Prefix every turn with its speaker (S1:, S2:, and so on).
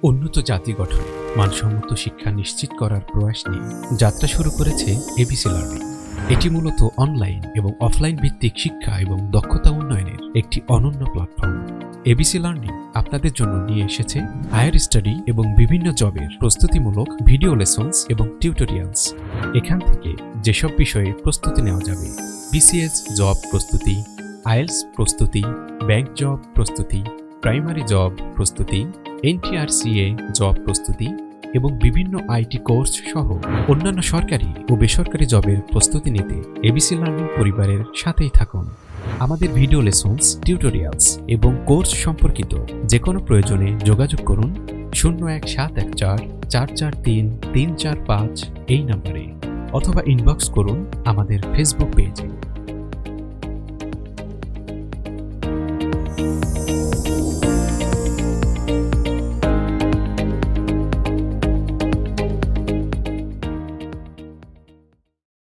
S1: উন্নত জাতি গঠনে মানসম্মত শিক্ষা নিশ্চিত করার প্রয়াস নিয়ে যাত্রা শুরু করেছে এবিসি লার্নিং। এটি মূলত অনলাইন এবং অফলাইন ভিত্তিক শিক্ষা এবং দক্ষতা উন্নয়নের একটি অনন্য প্ল্যাটফর্ম। এবিসি লার্নিং আপনাদের জন্য নিয়ে এসেছে হায়ার স্টাডি এবং বিভিন্ন জবের প্রস্তুতিমূলক ভিডিও লেসন্স এবং টিউটোরিয়ালস। এখান থেকে যেসব বিষয়ে প্রস্তুতি নেওয়া যাবে: বিসিএস জব প্রস্তুতি, আইএলটিএস প্রস্তুতি, ব্যাংক জব প্রস্তুতি, প্রাইমারি জব প্রস্তুতি, NTRCA জব প্রস্তুতি এবং বিভিন্ন আইটি কোর্স সহ অন্যান্য সরকারি ও বেসরকারি জবের প্রস্তুতি নিতে এবিসি লার্নিং পরিবারের সাথেই থাকুন। আমাদের ভিডিও লেসন্স, টিউটোরিয়ালস এবং কোর্স সম্পর্কিত যে কোনো প্রয়োজনে যোগাযোগ করুন 0171443345 এই নম্বরে, অথবা ইনবক্স করুন আমাদের ফেসবুক পেজে।